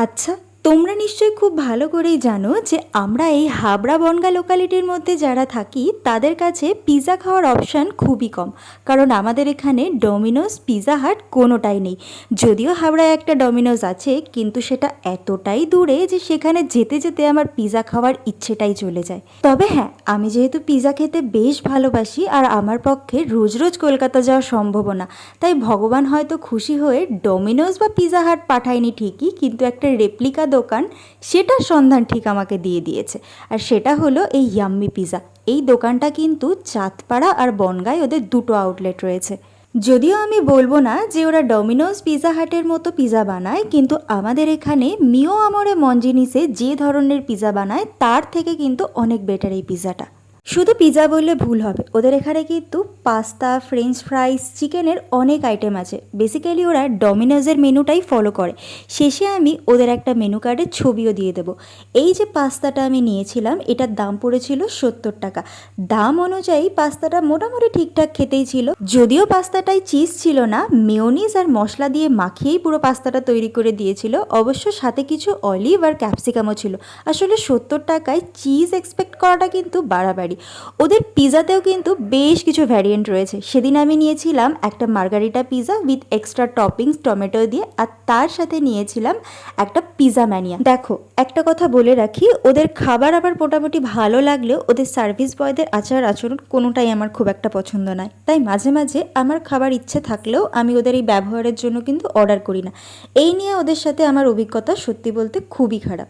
আচ্ছা, তোমরা নিশ্চয়ই খুব ভালো করেই জানো যে আমরা এই হাবড়া বনগাঁ লোকালিটির মধ্যে যারা থাকি তাদের কাছে পিৎজা খাওয়ার অপশান খুবই কম। কারণ আমাদের এখানে ডমিনোস, পিৎজা হাট কোনোটাই নেই। যদিও হাবড়ায় একটা ডমিনোস আছে, কিন্তু সেটা এতটাই দূরে যে সেখানে যেতে যেতে আমার পিৎজা খাওয়ার ইচ্ছেটাই চলে যায়। তবে হ্যাঁ, আমি যেহেতু পিৎজা খেতে বেশ ভালোবাসি আর আমার পক্ষে রোজ রোজ কলকাতা যাওয়া সম্ভব না, তাই ভগবান হয়তো খুশি হয়ে ডমিনোস বা পিৎজা হাট পাঠায়নি ঠিকই, কিন্তু একটা রেপ্লিকা দোকান সেটার সন্ধান ঠিক আমাকে দিয়ে দিয়েছে। আর সেটা হলো এই ইয়াম্মি পিৎজা। এই দোকানটা কিন্তু চাঁদপাড়া আর বনগাঁয় ওদের দুটো আউটলেট রয়েছে। যদিও আমি বলবো না যে ওরা ডমিনোস, পিৎজা হাটের মতো পিৎজা বানায়, কিন্তু আমাদের এখানে মিও আমরে মঞ্জিনিসে যে ধরনের পিৎজা বানায় তার থেকে কিন্তু অনেক বেটার এই পিৎজাটা। শুধু পিৎজা বললে ভুল হবে, ওদের এখানে কিন্তু পাস্তা, ফ্রেঞ্চ ফ্রাইস, চিকেনের অনেক আইটেম আছে। বেসিক্যালি ওরা ডমিনোজের মেনুটাই ফলো করে। শেষে আমি ওদের একটা মেনু কার্ডের ছবিও দিয়ে দেবো। এই যে পাস্তাটা আমি নিয়েছিলাম, এটার দাম পড়েছিল 70 টাকা। দাম অনুযায়ী পাস্তাটা মোটামুটি ঠিকঠাক খেতেই ছিল। যদিও পাস্তাটায় চিজ ছিল না, মেয়োনিজ আর মশলা দিয়ে মাখিয়েই পুরো পাস্তাটা তৈরি করে দিয়েছিল। অবশ্য সাথে কিছু অলিভ আর ক্যাপসিকামও ছিল। আসলে 70 টাকায় চিজ এক্সপেক্ট করাটা কিন্তু বাড়াবাড়ি। ওদের পিৎজাতেও কিন্তু বেশ কিছু ভ্যারিয়েন্ট রয়েছে। সেদিন আমি নিয়েছিলাম একটা margarita pizza with extra toppings tomato দিয়ে, আর তার সাথে নিয়েছিলাম একটা পিৎজা ম্যানিয়া। দেখো, একটা কথা বলে রাখি, ওদের খাবার আবার মোটামুটি ভালো লাগলেও ওদের সার্ভিস বয়দের আচার আচরণ কোনোটাই আমার খুব একটা পছন্দ নয়। তাই মাঝে মাঝে আমার খাবার ইচ্ছে থাকলেও আমি ওদের এই ব্যবহারের জন্য কিন্তু অর্ডার করি না। এই নিয়ে ওদের সাথে আমার অভিজ্ঞতা সত্যি বলতে খুবই খারাপ।